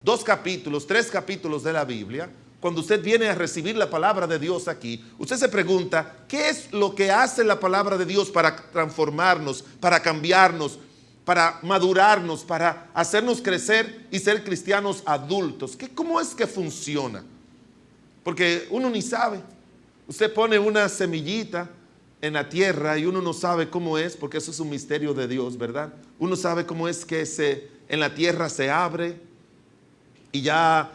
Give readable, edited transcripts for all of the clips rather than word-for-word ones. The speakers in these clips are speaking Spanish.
2 capítulos, 3 capítulos de la Biblia, cuando usted viene a recibir la palabra de Dios aquí, usted se pregunta, ¿qué es lo que hace la palabra de Dios para transformarnos, para cambiarnos, para madurarnos, para hacernos crecer y ser cristianos adultos? ¿Cómo es que funciona? Porque uno ni sabe. Usted pone una semillita en la tierra y uno no sabe cómo es, porque eso es un misterio de Dios, ¿verdad? Uno sabe cómo es que en la tierra se abre y ya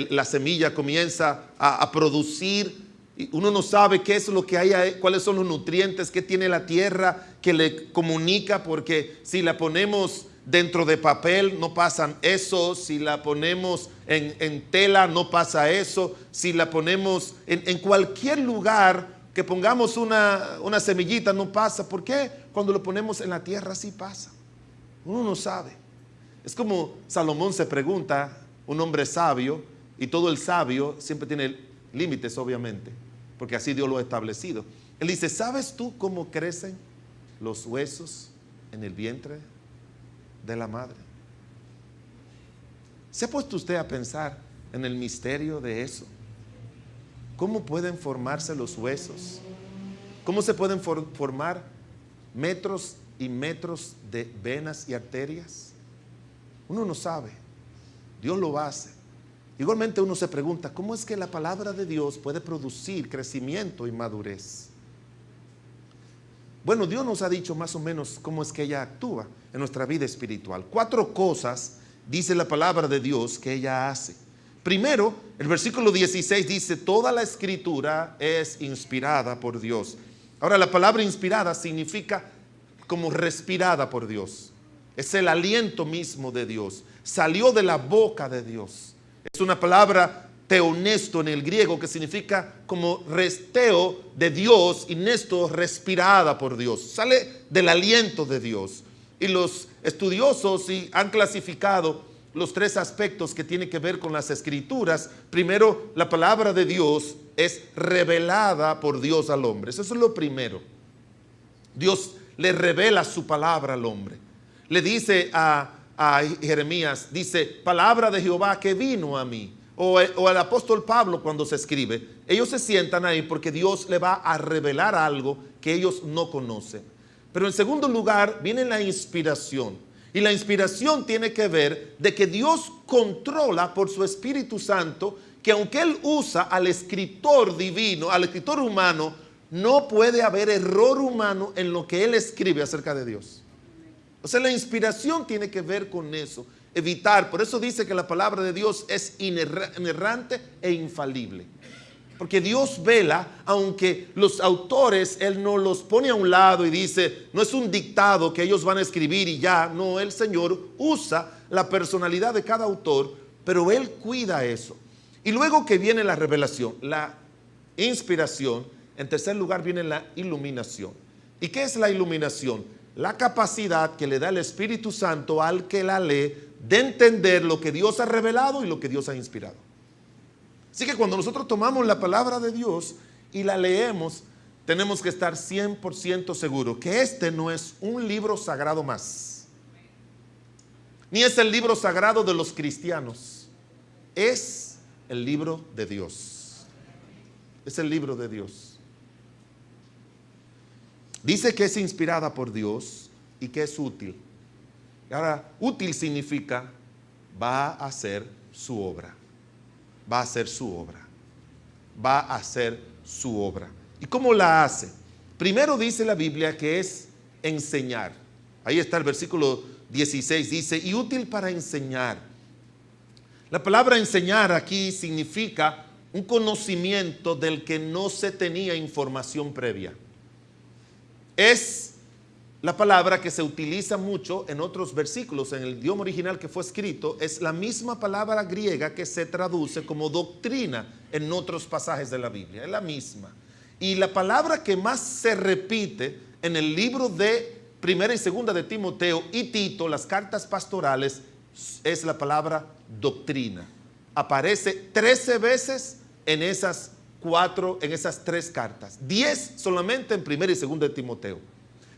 la semilla comienza a producir. Y uno no sabe qué es lo que hay ahí, cuáles son los nutrientes que tiene la tierra que le comunica, porque si la ponemos dentro de papel no pasa eso, si la ponemos en tela no pasa eso, si la ponemos en cualquier lugar que pongamos una semillita no pasa. ¿Por qué? Cuando lo ponemos en la tierra sí pasa. Uno no sabe. Es como Salomón se pregunta, un hombre sabio, y todo el sabio siempre tiene límites, obviamente, porque así Dios lo ha establecido. Él dice, ¿sabes tú cómo crecen los huesos en el vientre de la madre? ¿Se ha puesto usted a pensar en el misterio de eso? ¿Cómo pueden formarse los huesos? ¿Cómo se pueden formar metros y metros de venas y arterias? Uno no sabe. Dios lo hace. Igualmente uno se pregunta, ¿cómo es que la palabra de Dios puede producir crecimiento y madurez? Bueno, Dios nos ha dicho más o menos cómo es que ella actúa en nuestra vida espiritual. 4 cosas dice la palabra de Dios que ella hace. Primero, el versículo 16 dice, toda la escritura es inspirada por Dios. Ahora, la palabra inspirada significa como respirada por Dios. Es el aliento mismo de Dios. Salió de la boca de Dios. Es una palabra teonesto en el griego que significa como resteo de Dios y nesto respirada por Dios. Sale del aliento de Dios. Y los estudiosos han clasificado los 3 aspectos que tienen que ver con las escrituras. Primero, la palabra de Dios es revelada por Dios al hombre. Eso es lo primero. Dios le revela su palabra al hombre. Le dice a Jeremías, dice, palabra de Jehová que vino a mí. O el apóstol Pablo cuando se escribe, ellos se sientan ahí porque Dios le va a revelar algo que ellos no conocen. Pero en segundo lugar viene la inspiración. Y la inspiración tiene que ver de que Dios controla por su Espíritu Santo, que aunque Él usa al escritor divino, al escritor humano, no puede haber error humano en lo que Él escribe acerca de Dios. O sea, la inspiración tiene que ver con eso, evitar. Por eso dice que la palabra de Dios es inerrante e infalible. Porque Dios vela, aunque los autores, Él no los pone a un lado y dice, no es un dictado que ellos van a escribir y ya. No, el Señor usa la personalidad de cada autor, pero Él cuida eso. Y luego que viene la revelación, la inspiración, en tercer lugar viene la iluminación. ¿Y qué es la iluminación? La capacidad que le da el Espíritu Santo al que la lee de entender lo que Dios ha revelado y lo que Dios ha inspirado. Así que cuando nosotros tomamos la palabra de Dios y la leemos, tenemos que estar 100% seguros que este no es un libro sagrado más, ni es el libro sagrado de los cristianos, es el libro de Dios. Es el libro de Dios. Dice que es inspirada por Dios y que es útil. Ahora, útil significa va a hacer su obra. Va a hacer su obra. Va a hacer su obra. ¿Y cómo la hace? Primero dice la Biblia que es enseñar. Ahí está el versículo 16, dice, y útil para enseñar. La palabra enseñar aquí significa un conocimiento del que no se tenía información previa. Es la palabra que se utiliza mucho en otros versículos. En el idioma original que fue escrito, es la misma palabra griega que se traduce como doctrina en otros pasajes de la Biblia. Es la misma. Y la palabra que más se repite en el libro de Primera y Segunda de Timoteo y Tito, las cartas pastorales, es la palabra doctrina. Aparece 13 veces en esas 3 cartas. 10 solamente en Primera y Segunda de Timoteo.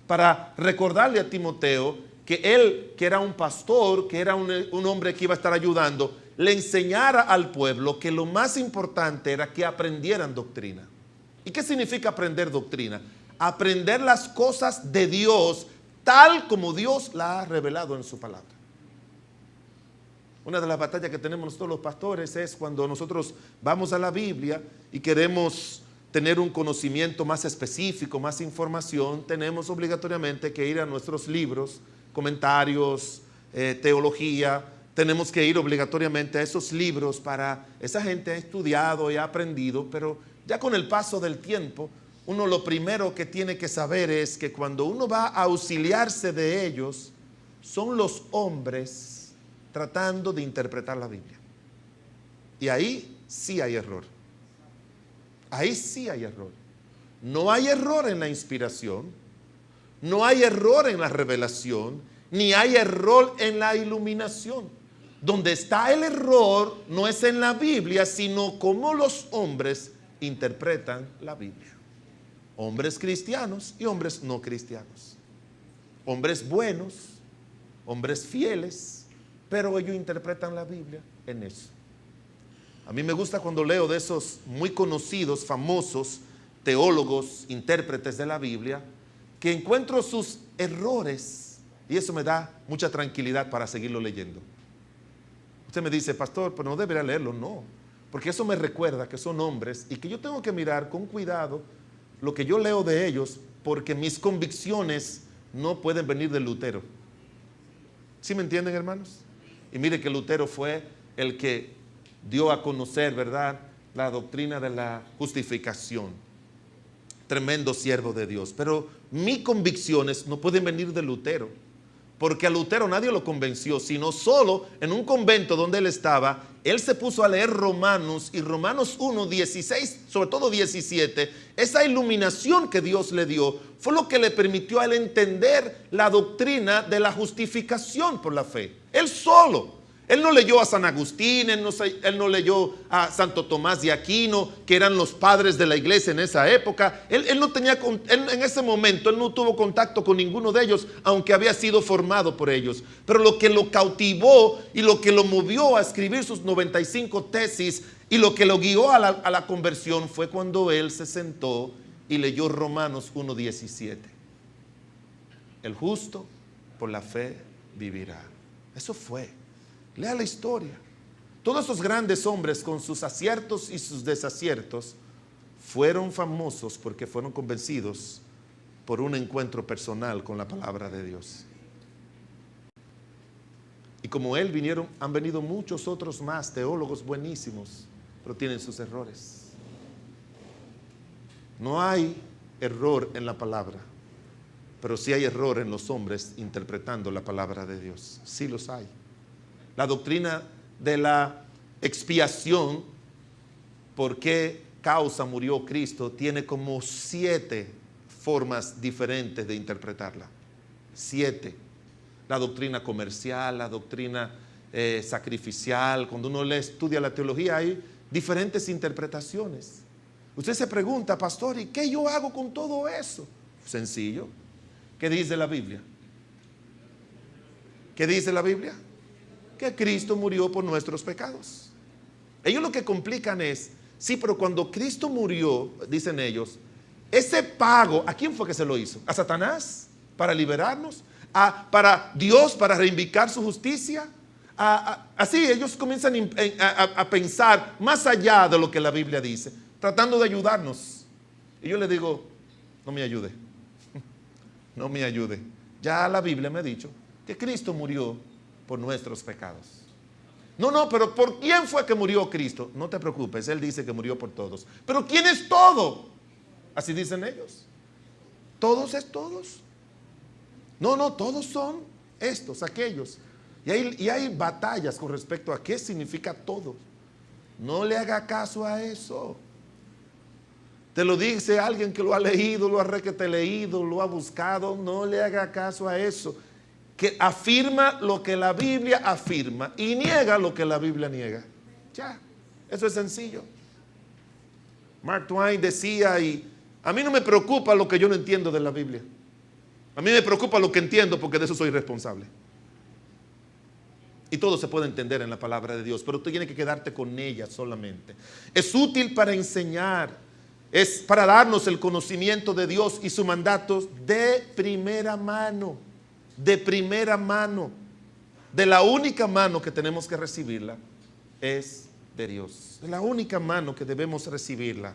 Para recordarle a Timoteo que él, que era un pastor, que era un hombre que iba a estar ayudando, le enseñara al pueblo que lo más importante era que aprendieran doctrina. ¿Y qué significa aprender doctrina? Aprender las cosas de Dios tal como Dios la ha revelado en su palabra. Una de las batallas que tenemos nosotros los pastores es cuando nosotros vamos a la Biblia y queremos tener un conocimiento más específico, más información, tenemos obligatoriamente que ir a nuestros libros, comentarios, teología. Tenemos que ir obligatoriamente a esos libros para esa gente ha estudiado y ha aprendido, pero ya con el paso del tiempo, uno lo primero que tiene que saber es que cuando uno va a auxiliarse de ellos, son los hombres tratando de interpretar la Biblia. Y ahí sí hay error. Ahí sí hay error. No hay error en la inspiración, no hay error en la revelación, ni hay error en la iluminación. Donde está el error no es en la Biblia, sino cómo los hombres interpretan la Biblia. Hombres cristianos y hombres no cristianos. Hombres buenos, hombres fieles, pero ellos interpretan la Biblia en eso. A mí me gusta cuando leo de esos muy conocidos, famosos teólogos, intérpretes de la Biblia, que encuentro sus errores y eso me da mucha tranquilidad para seguirlo leyendo. Usted me dice, pastor, pero no debería leerlo. No, porque eso me recuerda que son hombres y que yo tengo que mirar con cuidado lo que yo leo de ellos, porque mis convicciones no pueden venir de Lutero. ¿Sí me entienden, hermanos? Y mire que Lutero fue el que dio a conocer, ¿verdad?, la doctrina de la justificación. Tremendo siervo de Dios. Pero mis convicciones no pueden venir de Lutero, porque a Lutero nadie lo convenció, sino solo en un convento donde él estaba, él se puso a leer Romanos, y Romanos 1, 16, sobre todo 17, esa iluminación que Dios le dio, fue lo que le permitió a él entender la doctrina de la justificación por la fe. Él solo. Él no leyó a San Agustín, él no leyó a Santo Tomás de Aquino, que eran los padres de la iglesia en esa época. Él no tenía, en ese momento, él no tuvo contacto con ninguno de ellos, aunque había sido formado por ellos. Pero lo que lo cautivó y lo que lo movió a escribir sus 95 tesis y lo que lo guió a la conversión fue cuando él se sentó y leyó Romanos 1:17. El justo por la fe vivirá. Eso fue. Lea la historia. Todos esos grandes hombres con sus aciertos y sus desaciertos fueron famosos porque fueron convencidos por un encuentro personal con la palabra de Dios. Y como él han venido muchos otros más, teólogos buenísimos, pero tienen sus errores. No hay error en la palabra, pero sí hay error en los hombres interpretando la palabra de Dios. Sí los hay. La doctrina de la expiación, por qué causa murió Cristo, tiene como 7 formas diferentes de interpretarla. 7. La doctrina comercial, la doctrina sacrificial. Cuando uno estudia la teología hay diferentes interpretaciones. Usted se pregunta, pastor, ¿y qué yo hago con todo eso? Sencillo. ¿Qué dice la Biblia? ¿Qué dice la Biblia? Que Cristo murió por nuestros pecados. Ellos lo que complican es, sí, pero cuando Cristo murió, dicen ellos, ese pago, ¿a quién fue que se lo hizo? ¿A Satanás? ¿Para liberarnos? ¿Para Dios? ¿Para reivindicar su justicia? Así ellos comienzan a pensar más allá de lo que la Biblia dice, tratando de ayudarnos. Y yo le digo, no me ayude. No me ayude. Ya la Biblia me ha dicho que Cristo murió por nuestros pecados. No, pero ¿por quién fue que murió Cristo? No te preocupes, Él dice que murió por todos. ¿Pero quién es todo? Así dicen ellos. ¿Todos es todos? No, todos son estos, aquellos. Y hay batallas con respecto a qué significa todo. No le haga caso a eso. Te lo dice alguien que lo ha leído, lo ha leído, lo ha buscado. No le haga caso a eso. Que afirma lo que la Biblia afirma y niega lo que la Biblia niega. Ya, eso es sencillo. Mark Twain decía, y a mí no me preocupa lo que yo no entiendo de la Biblia. A mí me preocupa lo que entiendo porque de eso soy responsable. Y todo se puede entender en la palabra de Dios, pero tú tienes que quedarte con ella solamente. Es útil para enseñar, es para darnos el conocimiento de Dios y sus mandatos de primera mano. De primera mano. De la única mano que tenemos que recibirla es de Dios. De la única mano que debemos recibirla.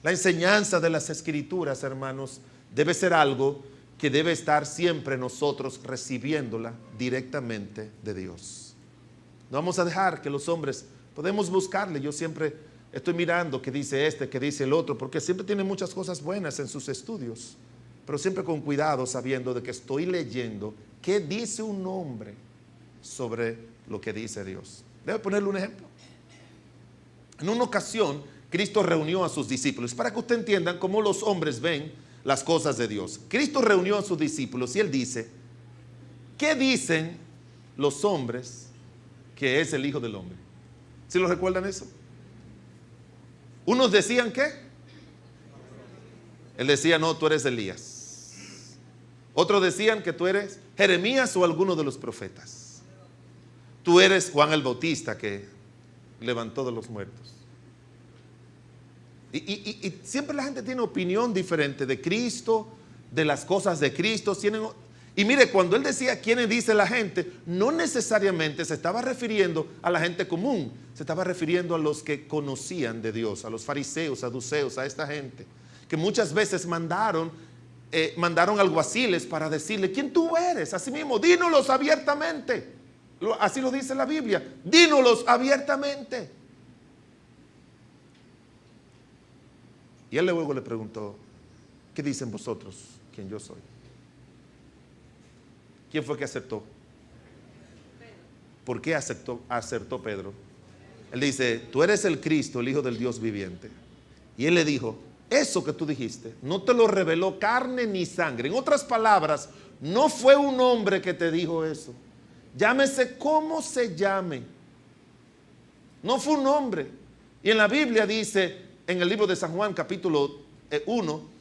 La enseñanza de las Escrituras, hermanos, debe ser algo que debe estar siempre nosotros recibiéndola directamente de Dios. No vamos a dejar que los hombres, podemos buscarle. Yo siempre estoy mirando qué dice este, qué dice el otro, porque siempre tiene muchas cosas buenas en sus estudios, pero siempre con cuidado, sabiendo de que estoy leyendo qué dice un hombre sobre lo que dice Dios. Debo ponerle un ejemplo. En una ocasión, Cristo reunió a sus discípulos, para que usted entienda cómo los hombres ven las cosas de Dios. Cristo reunió a sus discípulos y Él dice, ¿qué dicen los hombres que es el Hijo del Hombre? ¿Sí lo recuerdan eso? Unos decían ¿qué? Él decía, no, tú eres Elías. Otros decían que tú eres Jeremías o alguno de los profetas. Tú eres Juan el Bautista que levantó de los muertos. Y siempre la gente tiene opinión diferente de Cristo, de las cosas de Cristo. Y mire, cuando él decía quiénes dice la gente, no necesariamente se estaba refiriendo a la gente común, se estaba refiriendo a los que conocían de Dios, a los fariseos, saduceos, a esta gente, que muchas veces mandaron alguaciles para decirle, ¿quién tú eres? Así mismo, dínoslos abiertamente. Así lo dice la Biblia, dínoslos abiertamente. Y él luego le preguntó, ¿qué dicen vosotros quién yo soy? ¿Quién fue que aceptó? ¿Por qué acertó Pedro? Él dice, tú eres el Cristo, el Hijo del Dios viviente. Y él le dijo, eso que tú dijiste, no te lo reveló carne ni sangre. En otras palabras, no fue un hombre que te dijo eso. Llámese como se llame. No fue un hombre. Y en la Biblia dice, en el libro de San Juan, capítulo 1,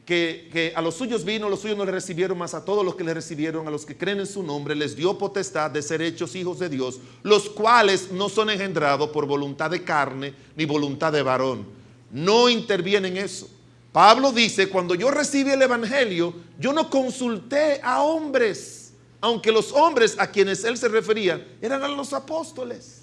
que a los suyos vino, los suyos no le recibieron, mas a todos los que le recibieron, a los que creen en su nombre, les dio potestad de ser hechos hijos de Dios, los cuales no son engendrados por voluntad de carne ni voluntad de varón. No interviene en eso. Pablo dice, cuando yo recibí el evangelio, yo no consulté a hombres, aunque los hombres a quienes él se refería eran a los apóstoles.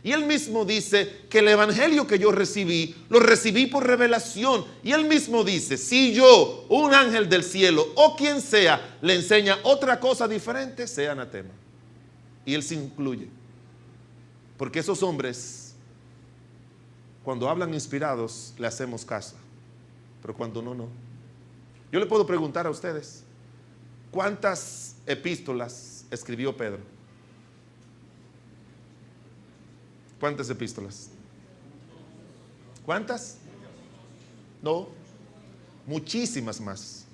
Y él mismo dice que el evangelio que yo recibí, lo recibí por revelación. Y él mismo dice, si yo, un ángel del cielo o quien sea, le enseña otra cosa diferente, sea anatema. Y él se incluye. Porque esos hombres, cuando hablan inspirados, le hacemos caso. Pero cuando no, no. Yo le puedo preguntar a ustedes, ¿cuántas epístolas escribió Pedro? ¿Cuántas epístolas? ¿Cuántas? No, muchísimas más.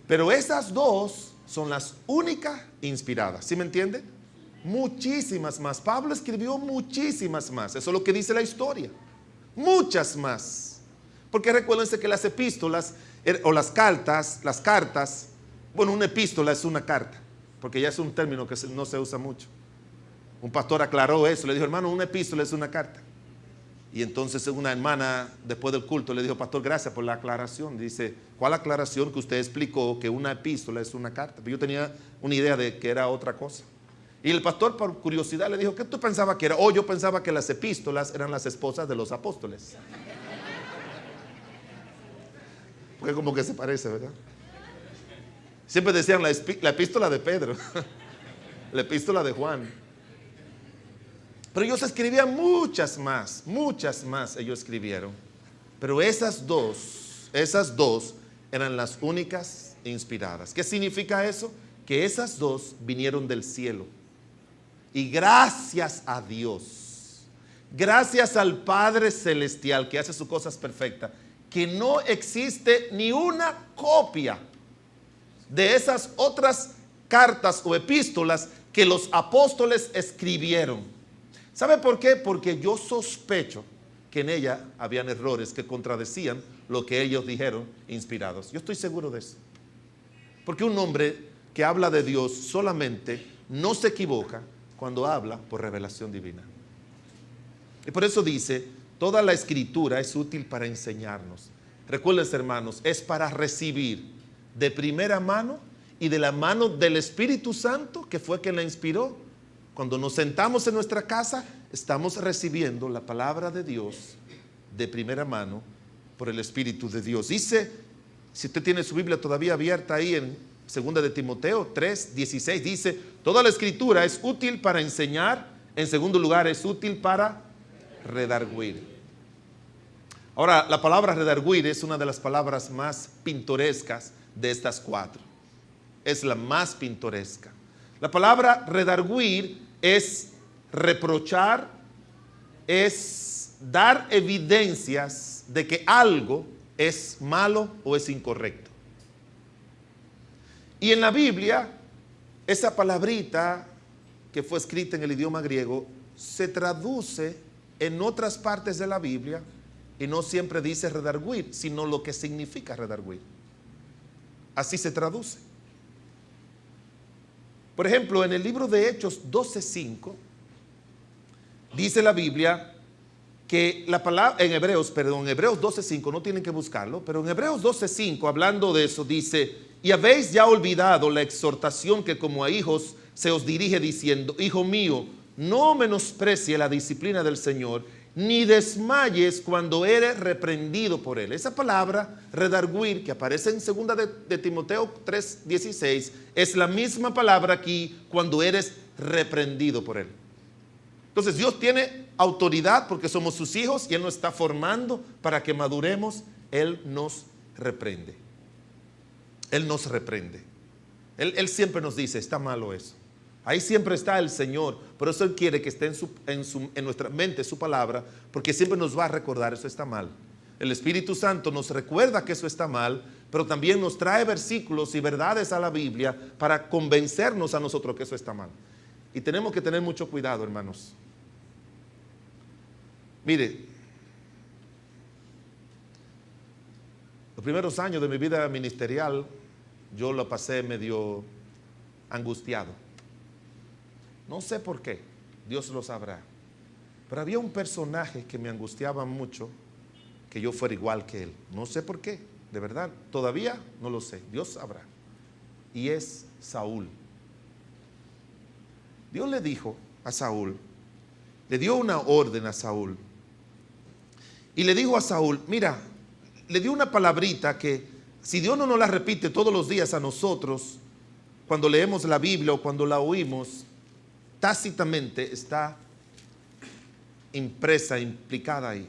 Pero esas dos son las únicas inspiradas. ¿Sí me entiende? Muchísimas más. Pablo escribió muchísimas más. Eso es lo que dice la historia. Muchas más. Porque recuérdense que las epístolas o las cartas, bueno, una epístola es una carta, porque ya es un término que no se usa mucho. Un pastor aclaró eso, le dijo, hermano, una epístola es una carta. Y entonces una hermana después del culto le dijo, pastor, gracias por la aclaración. Dice, ¿cuál aclaración? Que usted explicó que una epístola es una carta. Pero yo tenía una idea de que era otra cosa. Y el pastor por curiosidad le dijo, ¿qué tú pensabas que era? Oh, yo pensaba que las epístolas eran las esposas de los apóstoles. Porque como que se parece, ¿verdad? Siempre decían la epístola de Pedro, la epístola de Juan. Pero ellos escribían muchas más ellos escribieron. Pero esas dos eran las únicas inspiradas. ¿Qué significa eso? Que esas dos vinieron del cielo. Y gracias a Dios, gracias al Padre Celestial que hace sus cosas perfectas, que no existe ni una copia de esas otras cartas o epístolas que los apóstoles escribieron. ¿Sabe por qué? Porque yo sospecho que en ella habían errores que contradecían lo que ellos dijeron inspirados. Yo estoy seguro de eso. Porque un hombre que habla de Dios solamente no se equivoca cuando habla por revelación divina. Y por eso dice, toda la escritura es útil para enseñarnos. Recuerden, hermanos, es para recibir de primera mano y de la mano del Espíritu Santo, que fue quien la inspiró. Cuando nos sentamos en nuestra casa, estamos recibiendo la palabra de Dios de primera mano por el Espíritu de Dios. Dice, si usted tiene su Biblia todavía abierta ahí en 2 de Timoteo 3:16, dice, toda la escritura es útil para enseñar, en segundo lugar es útil para redarguir. Ahora, la palabra redarguir es una de las palabras más pintorescas de estas cuatro. Es la más pintoresca. La palabra redarguir es reprochar, es dar evidencias de que algo es malo o es incorrecto. Y en la Biblia, esa palabrita que fue escrita en el idioma griego se traduce en otras partes de la Biblia y no siempre dice redarguir, sino lo que significa redarguir. Así se traduce. Por ejemplo, en el libro de Hechos 12:5 dice la Biblia que la palabra, en Hebreos 12:5, no tienen que buscarlo, pero en Hebreos 12:5, hablando de eso, dice, y habéis ya olvidado la exhortación que como a hijos se os dirige diciendo, hijo mío, no menosprecie la disciplina del Señor, ni desmayes cuando eres reprendido por él. Esa palabra, redarguir, que aparece en 2 de Timoteo 3:16, es la misma palabra aquí cuando eres reprendido por él. Entonces Dios tiene autoridad porque somos sus hijos y Él nos está formando para que maduremos. Él nos reprende. Él nos reprende. Él siempre nos dice, está malo eso. Ahí siempre está el Señor. Por eso Él quiere que esté en nuestra mente su palabra, porque siempre nos va a recordar, eso está mal. El Espíritu Santo nos recuerda que eso está mal, pero también nos trae versículos y verdades a la Biblia para convencernos a nosotros que eso está mal. Y tenemos que tener mucho cuidado, hermanos. Mire, los primeros años de mi vida ministerial, yo lo pasé medio angustiado. No sé por qué, Dios lo sabrá. Pero había un personaje que me angustiaba mucho, que yo fuera igual que él. No sé por qué, de verdad, todavía no lo sé, Dios sabrá. Y es Saúl. Dios le dijo a Saúl, le dio una orden a Saúl. Y le dijo a Saúl, mira, le dio una palabrita que si Dios no nos la repite todos los días a nosotros, cuando leemos la Biblia o cuando la oímos, tácitamente está impresa, implicada ahí.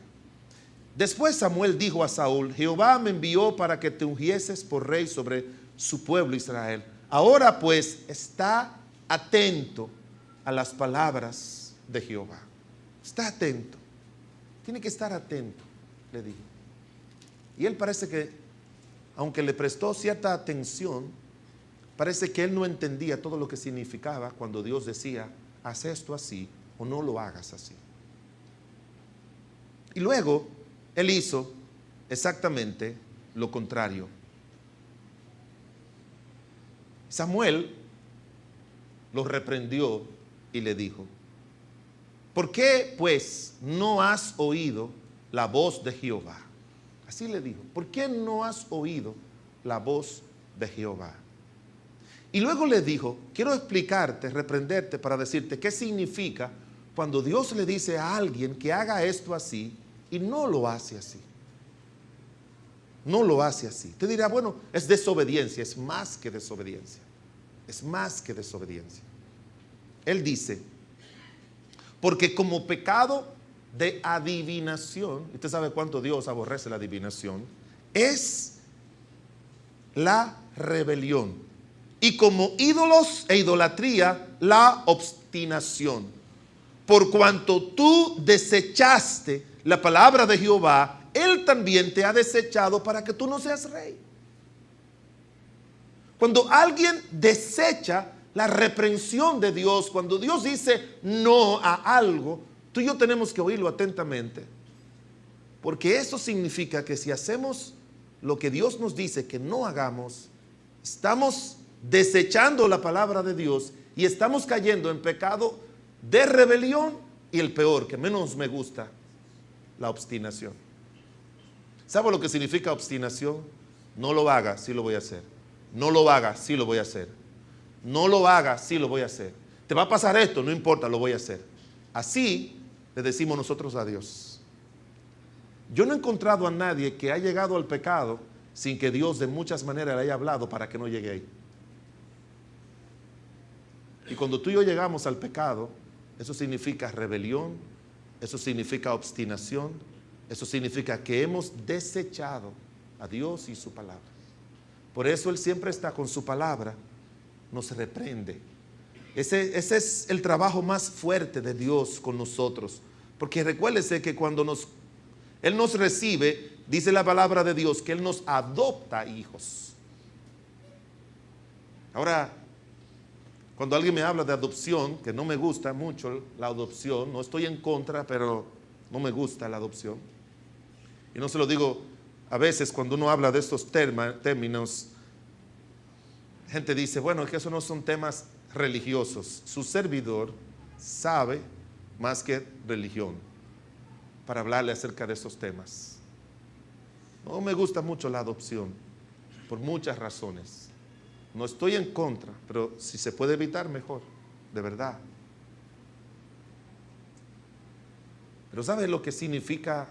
Después Samuel dijo a Saúl, Jehová me envió para que te ungieses por rey sobre su pueblo Israel. Ahora pues está atento a las palabras de Jehová. Está atento. Tiene que estar atento, le dijo. Y él parece que, aunque le prestó cierta atención, parece que él no entendía todo lo que significaba cuando Dios decía, haz esto así o no lo hagas así. Y luego él hizo exactamente lo contrario. Samuel lo reprendió y le dijo, ¿por qué pues no has oído la voz de Jehová? Así le dijo, ¿por qué no has oído la voz de Jehová? Y luego le dijo, quiero explicarte, reprenderte para decirte qué significa cuando Dios le dice a alguien que haga esto así y no lo hace así. No lo hace así. Te dirá, bueno, es desobediencia, es más que desobediencia. Es más que desobediencia. Él dice, porque como pecado de adivinación, usted sabe cuánto Dios aborrece la adivinación, es la rebelión. Y como ídolos e idolatría, la obstinación. Por cuanto tú desechaste la palabra de Jehová, Él también te ha desechado para que tú no seas rey. Cuando alguien desecha la reprensión de Dios, cuando Dios dice no a algo, tú y yo tenemos que oírlo atentamente. Porque eso significa que si hacemos lo que Dios nos dice que no hagamos, estamos desechando la palabra de Dios y estamos cayendo en pecado de rebelión y el peor, que menos me gusta, la obstinación. ¿Sabe lo que significa obstinación? No lo haga, sí lo voy a hacer. No lo haga, sí lo voy a hacer. No lo haga, sí lo voy a hacer. Te va a pasar esto, no importa, lo voy a hacer. Así le decimos nosotros a Dios. Yo no he encontrado a nadie que haya llegado al pecado sin que Dios de muchas maneras le haya hablado para que no llegue ahí. Y cuando tú y yo llegamos al pecado, eso significa rebelión, eso significa obstinación, eso significa que hemos desechado a Dios y su palabra. Por eso Él siempre está con su palabra, nos reprende. Ese es el trabajo más fuerte de Dios con nosotros. Porque recuérdese que cuando Él nos recibe, dice la palabra de Dios, que Él nos adopta hijos. Ahora, cuando alguien me habla de adopción, que no me gusta mucho la adopción, no estoy en contra, pero no me gusta la adopción. Y no se lo digo, a veces cuando uno habla de estos términos, gente dice, bueno, es que esos no son temas religiosos. Su servidor sabe más que religión para hablarle acerca de estos temas. No me gusta mucho la adopción, por muchas razones. No estoy en contra, pero si se puede evitar, mejor, de verdad. Pero ¿sabe lo que significa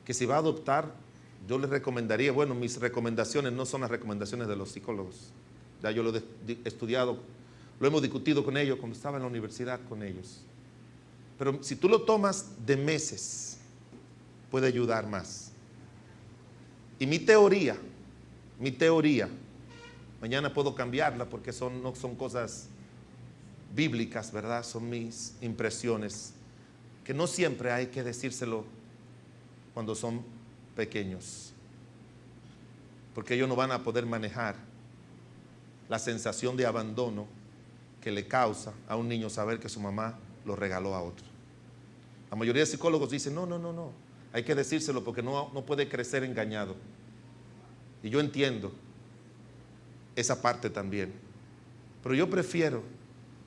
que si va a adoptar? Yo le recomendaría, bueno, mis recomendaciones no son las recomendaciones de los psicólogos. Ya yo lo he estudiado, lo hemos discutido con ellos cuando estaba en la universidad con ellos. Pero si tú lo tomas de meses, puede ayudar más. Y mi teoría, mañana puedo cambiarla porque no son cosas bíblicas, ¿verdad? Son mis impresiones, que no siempre hay que decírselo cuando son pequeños, porque ellos no van a poder manejar la sensación de abandono que le causa a un niño saber que su mamá lo regaló a otro. La mayoría de psicólogos dicen, no, hay que decírselo porque no puede crecer engañado. Y yo entiendo esa parte también, pero yo prefiero.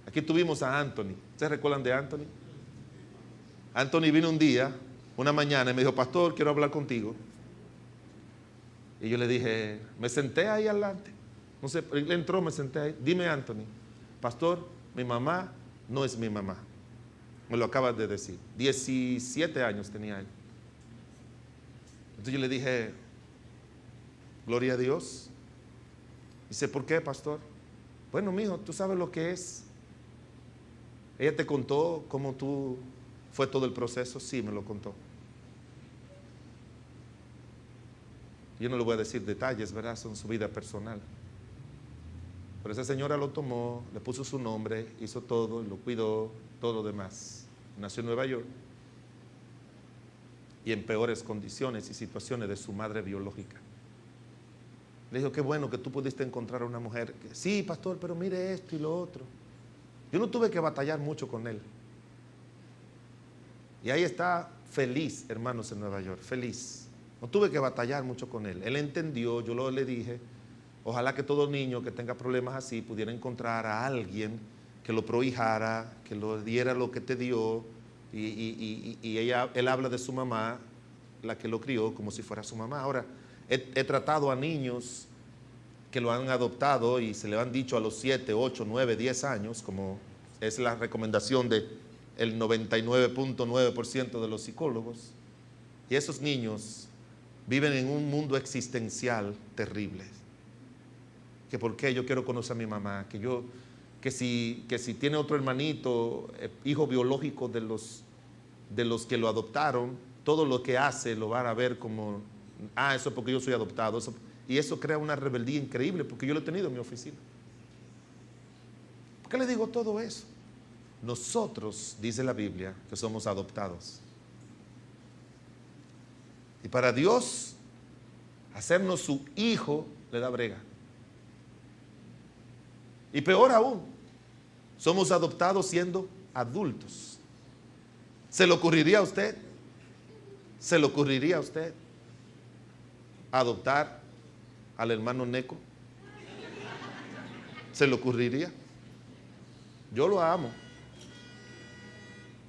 Aquí tuvimos a Anthony. ¿Ustedes recuerdan de Anthony? Anthony vino un día, una mañana, y me dijo, pastor, quiero hablar contigo. Y yo le dije, me senté ahí adelante. No sé, él entró, me senté ahí. Dime, Anthony, pastor, mi mamá no es mi mamá. Me lo acabas de decir. 17 años tenía él. Entonces yo le dije, gloria a Dios. Dice, ¿por qué, pastor? Bueno, mijo, tú sabes lo que es. Ella te contó cómo fue todo el proceso. Sí, me lo contó. Yo no le voy a decir detalles, ¿verdad? Son su vida personal. Pero esa señora lo tomó, le puso su nombre, hizo todo, lo cuidó, todo lo demás. Nació en Nueva York y en peores condiciones y situaciones de su madre biológica. Le dijo, qué bueno que tú pudiste encontrar a una mujer. Sí, pastor, pero mire esto y lo otro. Yo no tuve que batallar mucho con él. Y ahí está feliz, hermanos, en Nueva York, feliz. No tuve que batallar mucho con él. Él entendió, yo le dije, ojalá que todo niño que tenga problemas así pudiera encontrar a alguien que lo prohijara, que lo diera lo que te dio. Y él habla de su mamá, la que lo crió, como si fuera su mamá. Ahora, he tratado a niños que lo han adoptado y se le han dicho a los 7, 8, 9, 10 años, como es la recomendación del 99.9% de los psicólogos. Y esos niños viven en un mundo existencial terrible. Que por qué yo quiero conocer a mi mamá, que si tiene otro hermanito, hijo biológico de los que lo adoptaron, todo lo que hace lo van a ver como, eso es porque yo soy adoptado. Y eso crea una rebeldía increíble, porque yo lo he tenido en mi oficina. ¿Por qué le digo todo eso? Nosotros, dice la Biblia, que somos adoptados. Y para Dios, hacernos su hijo le da brega. Y peor aún, somos adoptados siendo adultos. ¿Se le ocurriría a usted? ¿Se le ocurriría a usted adoptar al hermano Neco? ¿Se le ocurriría? Yo lo amo.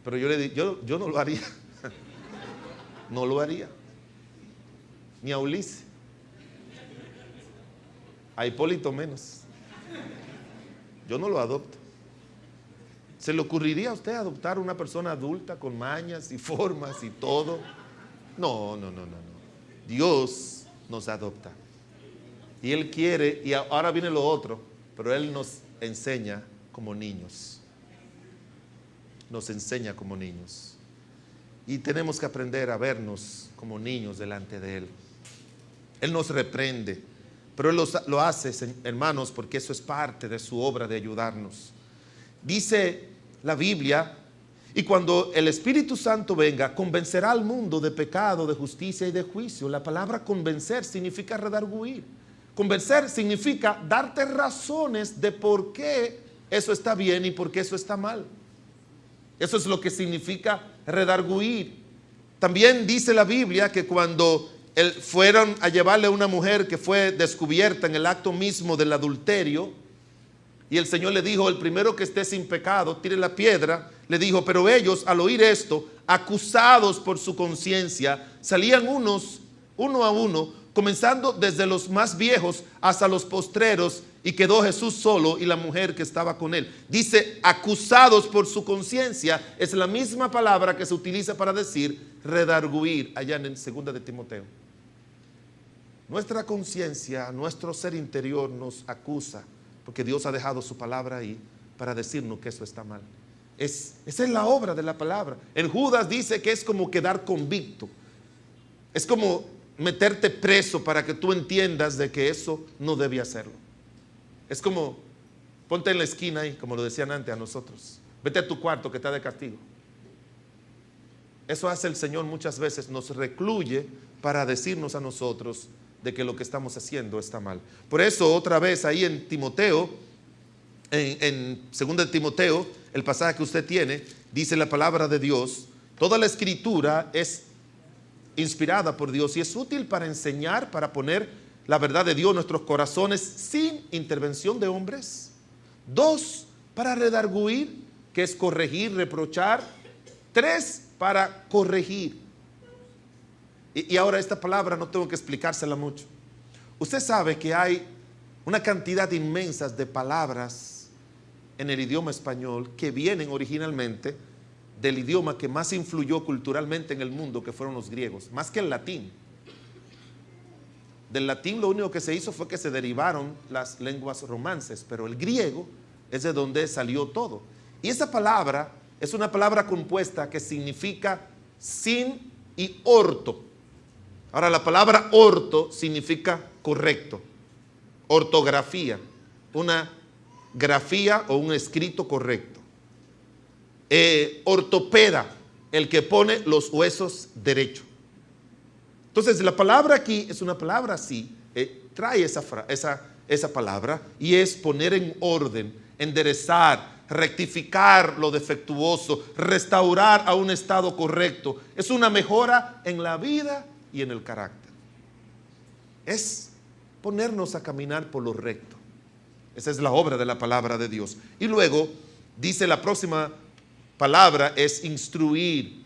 Pero yo le digo, yo no lo haría. No lo haría. Ni a Ulises. A Hipólito menos. Yo no lo adopto. ¿Se le ocurriría a usted adoptar una persona adulta con mañas y formas y todo? No. Dios nos adopta. Y Él quiere, y ahora viene lo otro, pero Él nos enseña como niños. Nos enseña como niños. Y tenemos que aprender a vernos como niños delante de Él. Él nos reprende, pero Él lo hace, hermanos, porque eso es parte de su obra de ayudarnos. Dice la Biblia, y cuando el Espíritu Santo venga, convencerá al mundo de pecado, de justicia y de juicio. La palabra convencer significa redarguir. Convencer significa darte razones de por qué eso está bien y por qué eso está mal. Eso es lo que significa redarguir. También dice la Biblia que cuando fueron a llevarle a una mujer que fue descubierta en el acto mismo del adulterio, y el Señor le dijo, el primero que esté sin pecado, tire la piedra. Le dijo, pero ellos al oír esto, acusados por su conciencia, salían uno a uno, comenzando desde los más viejos hasta los postreros, y quedó Jesús solo y la mujer que estaba con él. Dice, acusados por su conciencia, es la misma palabra que se utiliza para decir redarguir allá en el 2 de Timoteo. Nuestra conciencia, nuestro ser interior nos acusa, porque Dios ha dejado su palabra ahí para decirnos que eso está mal. Esa es la obra de la palabra. En Judas dice que es como quedar convicto. Es como meterte preso para que tú entiendas de que eso no debe hacerlo. Es como, ponte en la esquina ahí, como lo decían antes a nosotros. Vete a tu cuarto que está de castigo. Eso hace el Señor muchas veces, nos recluye para decirnos a nosotros de que lo que estamos haciendo está mal. Por eso otra vez ahí en Timoteo, en 2 de Timoteo, el pasaje que usted tiene, dice la palabra de Dios, toda la escritura es inspirada por Dios y es útil para enseñar, para poner la verdad de Dios en nuestros corazones sin intervención de hombres. 2, para redarguir, que es corregir, reprochar. 3, para corregir. Y ahora esta palabra no tengo que explicársela mucho. Usted sabe que hay una cantidad inmensa de palabras en el idioma español que vienen originalmente del idioma que más influyó culturalmente en el mundo, que fueron los griegos, más que el latín. Del latín lo único que se hizo fue que se derivaron las lenguas romances, pero el griego es de donde salió todo. Y esa palabra es una palabra compuesta que significa sin y orto. Ahora, la palabra orto significa correcto, ortografía, una grafía o un escrito correcto. Ortopeda, el que pone los huesos derechos. Entonces, la palabra aquí es una palabra así, trae esa palabra y es poner en orden, enderezar, rectificar lo defectuoso, restaurar a un estado correcto. Es una mejora en la vida y en el carácter. Es ponernos a caminar por lo recto. Esa es la obra de la palabra de Dios. Y luego dice la próxima palabra es instruir.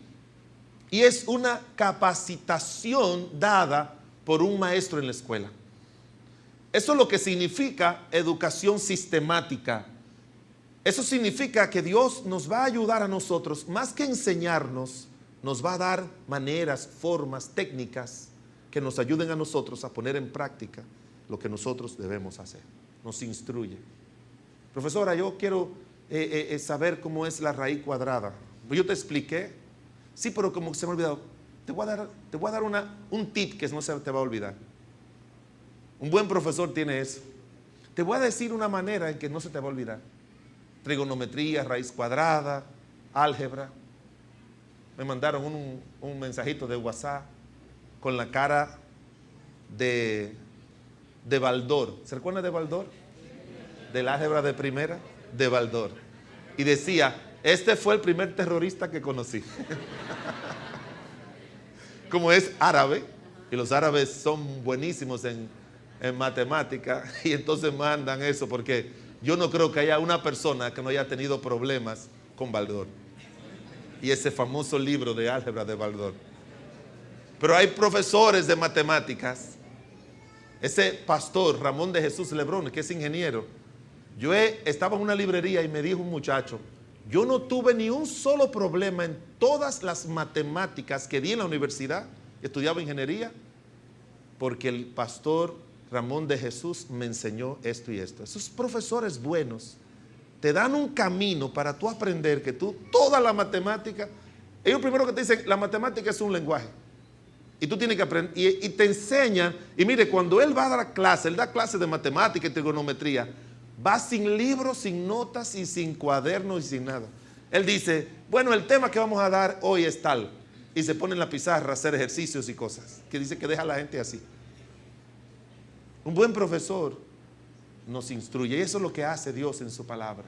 Y es una capacitación dada por un maestro en la escuela. Eso es lo que significa educación sistemática. Eso significa que Dios nos va a ayudar a nosotros, más que enseñarnos, nos va a dar maneras, formas, técnicas que nos ayuden a nosotros a poner en práctica lo que nosotros debemos hacer. Nos instruye. Profesora, yo quiero saber cómo es la raíz cuadrada. Yo te expliqué. Sí, pero como se me ha olvidado. Te voy a dar un tip que no se te va a olvidar. Un buen profesor tiene eso. Te voy a decir una manera en que no se te va a olvidar. Trigonometría, raíz cuadrada, álgebra. Me mandaron un mensajito de WhatsApp con la cara de Baldor. ¿Se recuerda de Baldor? Del álgebra de primera, de Baldor. Y decía, este fue el primer terrorista que conocí. Como es árabe, y los árabes son buenísimos en matemática, y entonces mandan eso porque Yo no creo que haya una persona que no haya tenido problemas con Baldor y ese famoso libro de álgebra de Baldor. Pero hay profesores de matemáticas. Ese pastor Ramón de Jesús Lebrón, que es ingeniero, estaba en una librería y me dijo un muchacho: yo no tuve ni un solo problema en todas las matemáticas que di en la universidad, estudiaba ingeniería, porque el pastor Ramón de Jesús me enseñó esto y esto. Esos profesores buenos te dan un camino para tú aprender que toda la matemática, ellos primero que te dicen, la matemática es un lenguaje. Y tú tienes que aprender, y te enseñan, y mire, cuando él va a dar clase, él da clases de matemática y trigonometría, va sin libros, sin notas y sin cuadernos y sin nada. Él dice, bueno, el tema que vamos a dar hoy es tal, y se pone en la pizarra a hacer ejercicios y cosas, que dice que deja a la gente así. Un buen profesor nos instruye, y eso es lo que hace Dios en su palabra.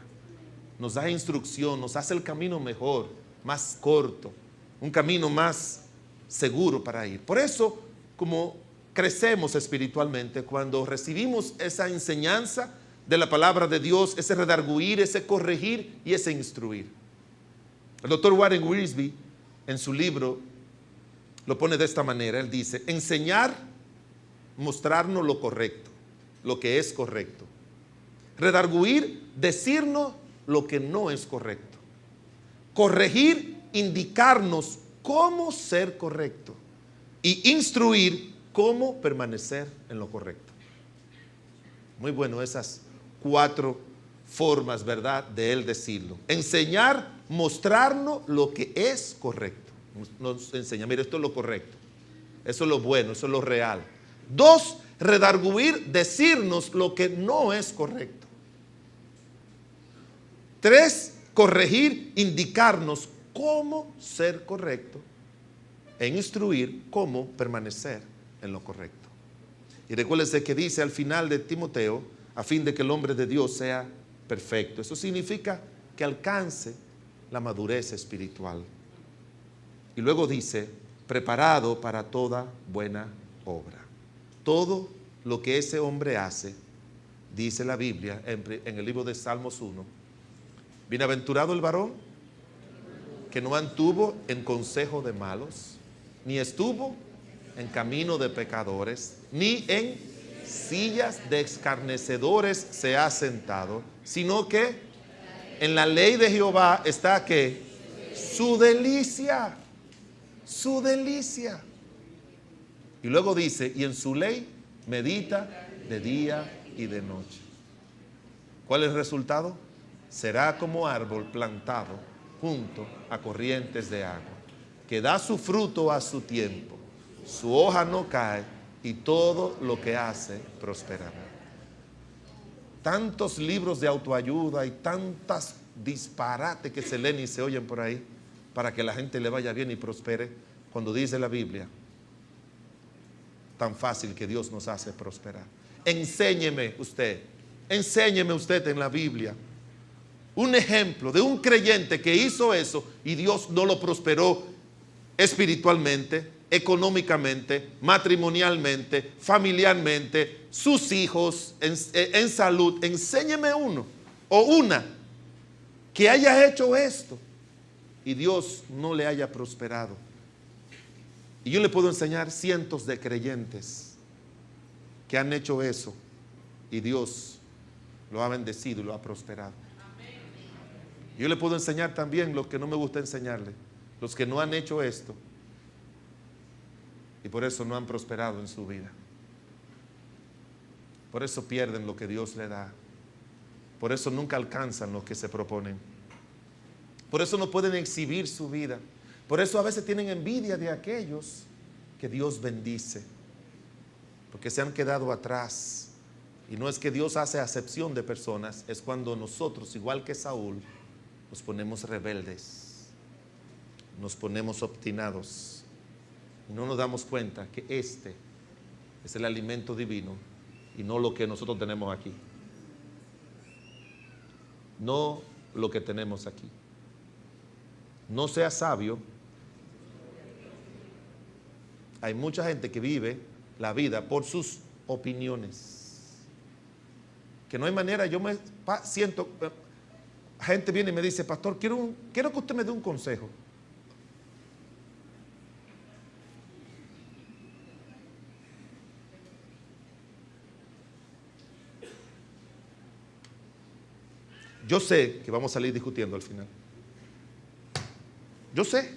Nos da instrucción, nos hace el camino mejor, más corto, un camino más seguro para ir. Por eso, como crecemos espiritualmente, cuando recibimos esa enseñanza de la palabra de Dios, ese redarguir, ese corregir y ese instruir. El doctor Warren Wiersbe, en su libro, lo pone de esta manera. Él dice, enseñar, mostrarnos lo correcto, lo que es correcto. Redarguir, decirnos lo que no es correcto. Corregir, indicarnos cómo ser correcto. Y instruir, cómo permanecer en lo correcto. Muy bueno esas 4 formas, ¿verdad?, de él decirlo. Enseñar, mostrarnos lo que es correcto. Nos enseña, mira, esto es lo correcto. Eso es lo bueno, eso es lo real. 2, redarguir, decirnos lo que no es correcto. 3, corregir, indicarnos cómo ser correcto e instruir cómo permanecer en lo correcto. Y recuérdese que dice al final de Timoteo, a fin de que el hombre de Dios sea perfecto. Eso significa que alcance la madurez espiritual. Y luego dice, preparado para toda buena obra. Todo lo que ese hombre hace, dice la Biblia en el libro de Salmos 1, bienaventurado el varón que no anduvo en consejo de malos, ni estuvo en camino de pecadores, ni en sillas de escarnecedores se ha sentado, sino que en la ley de Jehová está que su delicia, su delicia. Y luego dice, y en su ley medita de día y de noche. ¿Cuál es el resultado? Será como árbol plantado junto a corrientes de agua, que da su fruto a su tiempo, su hoja no cae y todo lo que hace prosperará. Tantos libros de autoayuda y tantas disparates que se leen y se oyen por ahí para que la gente le vaya bien y prospere, cuando dice la Biblia, tan fácil que Dios nos hace prosperar. Enséñeme usted en la Biblia un ejemplo de un creyente que hizo eso y Dios no lo prosperó espiritualmente, económicamente, matrimonialmente, familiarmente, sus hijos, en salud. Enséñeme uno o una que haya hecho esto y Dios no le haya prosperado. Y yo le puedo enseñar cientos de creyentes que han hecho eso y Dios lo ha bendecido y lo ha prosperado. Yo le puedo enseñar también lo que no me gusta enseñarle, los que no han hecho esto y por eso no han prosperado en su vida. Por eso pierden lo que Dios le da. Por eso nunca alcanzan lo que se proponen. Por eso no pueden exhibir su vida. Por eso a veces tienen envidia de aquellos que Dios bendice, porque se han quedado atrás. Y no es que Dios hace acepción de personas, es cuando nosotros, igual que Saúl, nos ponemos rebeldes, nos ponemos obstinados y no nos damos cuenta que este es el alimento divino y no lo que nosotros tenemos aquí. No lo que tenemos aquí. No sea sabio. Hay mucha gente que vive la vida por sus opiniones. que no hay manera. Yo me siento, gente viene y me dice, pastor, quiero que usted me dé un consejo. Yo sé que vamos a salir discutiendo al final. Yo sé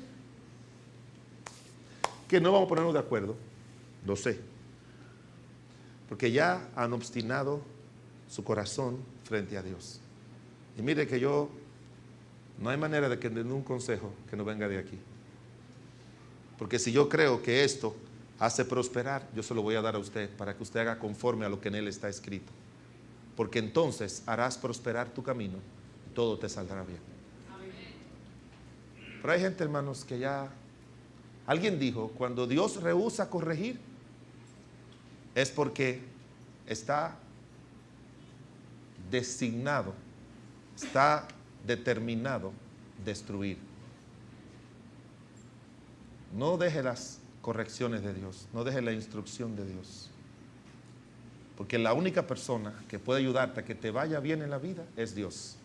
que no vamos a ponernos de acuerdo. Lo sé. Porque ya han obstinado su corazón frente a Dios. Y mire que no hay manera de que den un consejo que no venga de aquí. Porque si yo creo que esto hace prosperar, yo se lo voy a dar a usted para que usted haga conforme a lo que en él está escrito. Porque entonces harás prosperar tu camino y todo te saldrá bien. Pero hay gente, hermanos, que ya... Alguien dijo, cuando Dios rehúsa corregir, es porque está designado, está determinado destruir. No deje las correcciones de Dios, no deje la instrucción de Dios. Porque la única persona que puede ayudarte a que te vaya bien en la vida es Dios.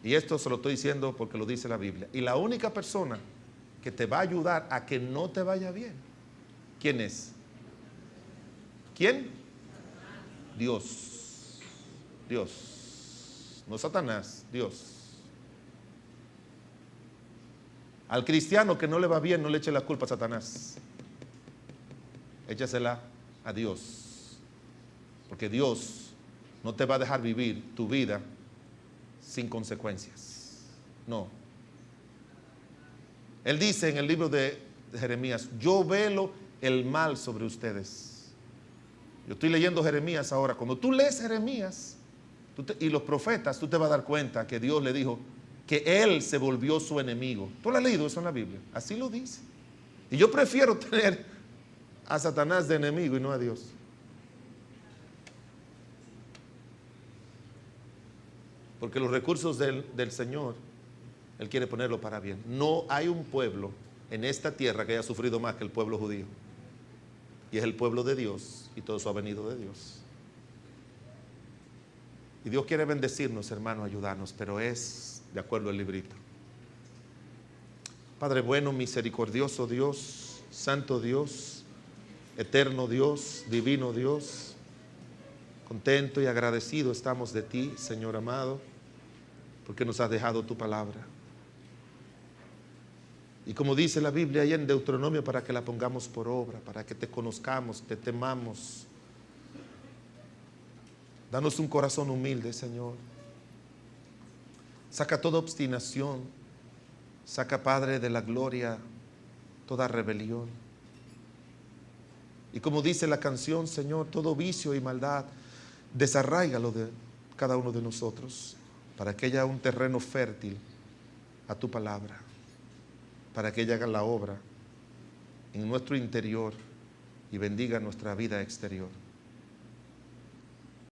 Y esto se lo estoy diciendo porque lo dice la Biblia. Y la única persona que te va a ayudar a que no te vaya bien, ¿quién es? ¿Quién? Dios. Dios. No Satanás, Dios. Al cristiano que no le va bien, no le eche la culpa a Satanás. Échasela a Dios. Porque Dios no te va a dejar vivir tu vida sin consecuencias. No. Él dice en el libro de Jeremías, yo velo el mal sobre ustedes. Yo estoy leyendo Jeremías ahora. Cuando tú lees Jeremías y los profetas, tú te vas a dar cuenta que Dios le dijo que él se volvió su enemigo. ¿Tú lo has leído eso en la Biblia? Así lo dice. Y yo prefiero tener a Satanás de enemigo y no a Dios. Porque los recursos del Señor, Él quiere ponerlo para bien. No hay un pueblo en esta tierra que haya sufrido más que el pueblo judío. Y es el pueblo de Dios, y todo eso ha venido de Dios. Y Dios quiere bendecirnos, hermanos, ayudarnos, pero es de acuerdo al librito. Padre bueno, misericordioso Dios, santo Dios, eterno Dios, divino Dios, contento y agradecido estamos de ti, Señor amado, porque nos has dejado tu palabra. Y como dice la Biblia ahí en Deuteronomio, para que la pongamos por obra, para que te conozcamos, te temamos. Danos un corazón humilde, Señor. Saca toda obstinación. Saca, Padre, de la gloria toda rebelión. Y como dice la canción, Señor, todo vicio y maldad, desarráigalo de cada uno de nosotros, para que haya un terreno fértil a tu palabra, para que ella haga la obra en nuestro interior y bendiga nuestra vida exterior.